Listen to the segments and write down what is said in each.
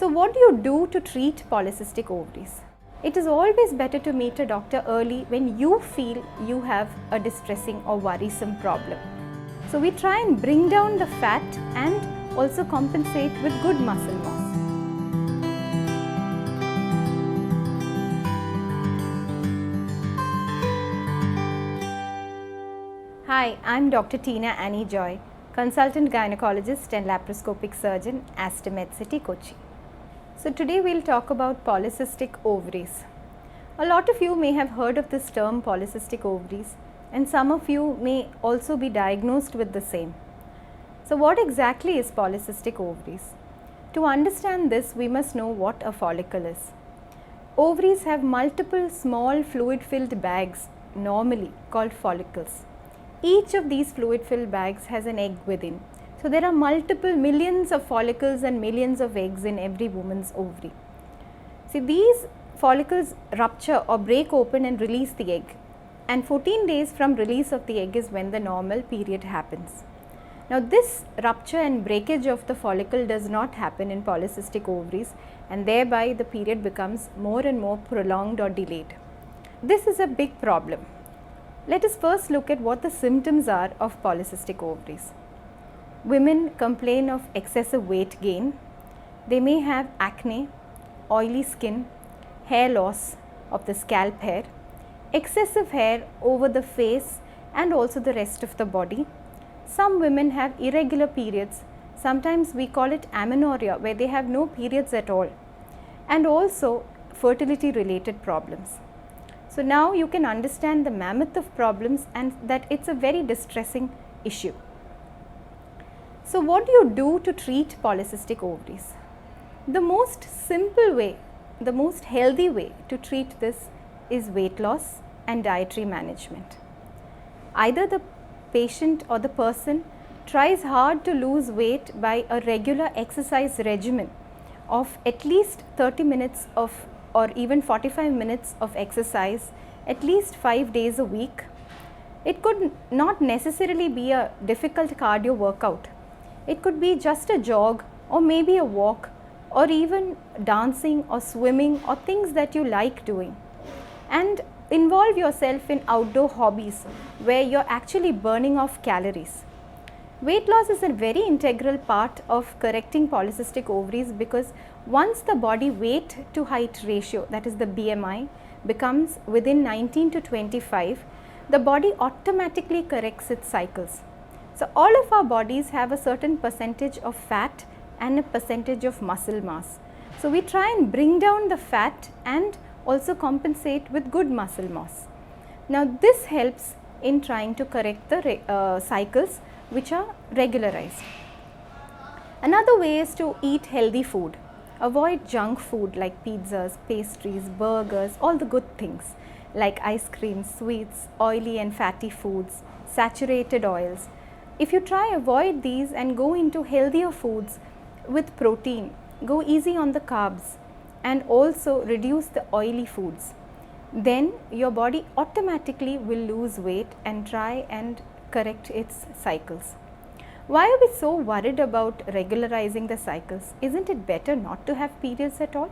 So what do you do to treat polycystic ovaries? It is always better to meet a doctor early when you feel you have a distressing or worrisome problem. So we try and bring down the fat and also compensate with good muscle mass. Hi, I'm Dr. Teena Anne Joy, Consultant Gynaecologist and Laparoscopic Surgeon, Aster Medicity Kochi. So today we'll talk about polycystic ovaries. A lot of you may have heard of this term polycystic ovaries, and some of you may also be diagnosed with the same. So what exactly is polycystic ovaries? To understand this, we must know what a follicle is. Ovaries have multiple small fluid-filled bags, normally called follicles. Each of these fluid-filled bags has an egg within. So there are multiple millions of follicles and millions of eggs in every woman's ovary. See, these follicles rupture or break open and release the egg. And 14 days from release of the egg is when the normal period happens. Now this rupture and breakage of the follicle does not happen in polycystic ovaries, and thereby the period becomes more and more prolonged or delayed. This is a big problem. Let us first look at what the symptoms are of polycystic ovaries. Women complain of excessive weight gain. They may have acne, oily skin, hair loss of the scalp hair, excessive hair over the face and also the rest of the body. Some women have irregular periods. Sometimes we call it amenorrhea, where they have no periods at all, and also fertility related problems. So now you can understand the mammoth of problems and that it's a very distressing issue. So what do you do to treat polycystic ovaries? The most simple way, the most healthy way to treat this is weight loss and dietary management. Either the patient or the person tries hard to lose weight by a regular exercise regimen of at least 30 minutes of or even 45 minutes of exercise at least 5 days a week. It could not necessarily be a difficult cardio workout. It could be just a jog or maybe a walk or even dancing or swimming or things that you like doing. And involve yourself in outdoor hobbies where you're actually burning off calories. Weight loss is a very integral part of correcting polycystic ovaries, because once the body weight to height ratio, that is the BMI, becomes within 19 to 25, the body automatically corrects its cycles. So all of our bodies have a certain percentage of fat and a percentage of muscle mass. So we try and bring down the fat and also compensate with good muscle mass. Now this helps in trying to correct the cycles which are regularized. Another way is to eat healthy food. Avoid junk food like pizzas, pastries, burgers, all the good things like ice cream, sweets, oily and fatty foods, saturated oils. If you try avoid these and go into healthier foods with protein, go easy on the carbs and also reduce the oily foods, then your body automatically will lose weight and try and correct its cycles. Why are we so worried about regularizing the cycles? Isn't it better not to have periods at all?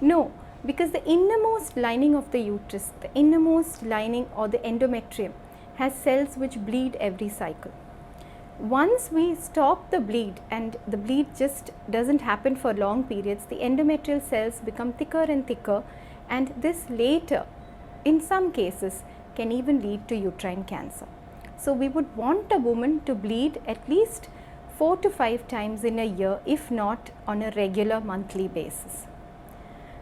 No, because the innermost lining of the uterus, the innermost lining or the endometrium, has cells which bleed every cycle. Once we stop the bleed, and the bleed just doesn't happen for long periods, the endometrial cells become thicker and thicker, and this later, in some cases, can even lead to uterine cancer. So we would want a woman to bleed at least 4 to 5 times in a year, if not on a regular monthly basis.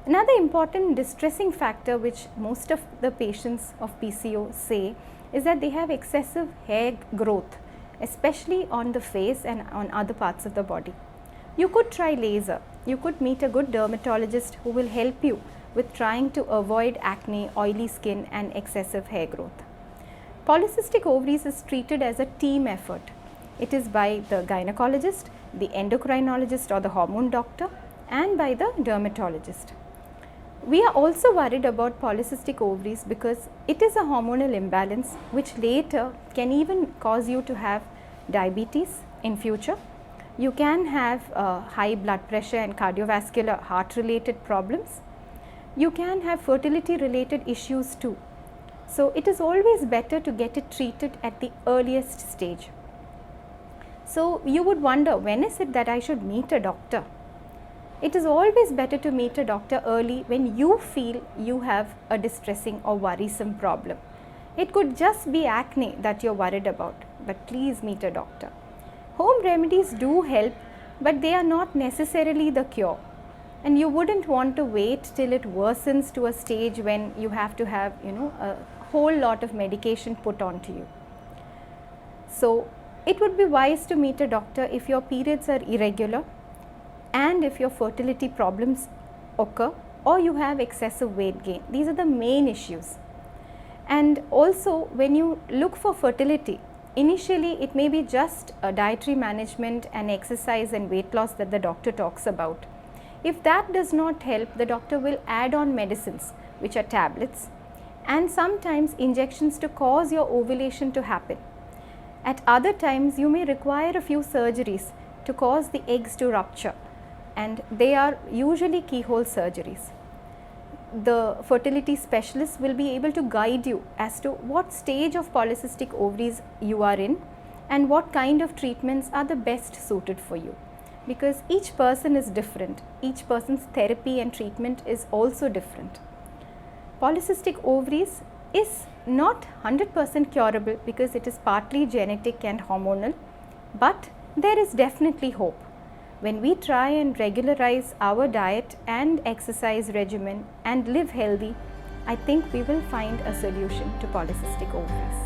Another important distressing factor which most of the patients of PCO say is that they have excessive hair growth, especially on the face and on other parts of the body. You could try laser. You could meet a good dermatologist who will help you with trying to avoid acne, oily skin and excessive hair growth. Polycystic ovaries is treated as a team effort. It is by the gynecologist, the endocrinologist or the hormone doctor, and by the dermatologist. We are also worried about polycystic ovaries because it is a hormonal imbalance which later can even cause you to have diabetes in future, You can have high blood pressure and cardiovascular heart related problems. You can have fertility related issues too. So it is always better to get it treated at the earliest stage. So you would wonder, when is it that I should meet a doctor? It is always better to meet a doctor early when you feel you have a distressing or worrisome problem. It could just be acne that you're worried about, but please meet a doctor. Home remedies do help, but they are not necessarily the cure. And you wouldn't want to wait till it worsens to a stage when you have to have, a whole lot of medication put onto you. So it would be wise to meet a doctor if your periods are irregular and if your fertility problems occur or you have excessive weight gain. These are the main issues. And also, when you look for fertility, initially it may be just a dietary management and exercise and weight loss that the doctor talks about. If that does not help, the doctor will add on medicines, which are tablets, and sometimes injections to cause your ovulation to happen. At other times, you may require a few surgeries to cause the eggs to rupture, and they are usually keyhole surgeries. The fertility specialist will be able to guide you as to what stage of polycystic ovaries you are in and what kind of treatments are the best suited for you. Because each person is different, each person's therapy and treatment is also different. Polycystic ovaries is not 100% curable because it is partly genetic and hormonal, but there is definitely hope. When we try and regularize our diet and exercise regimen and live healthy, I think we will find a solution to polycystic ovaries.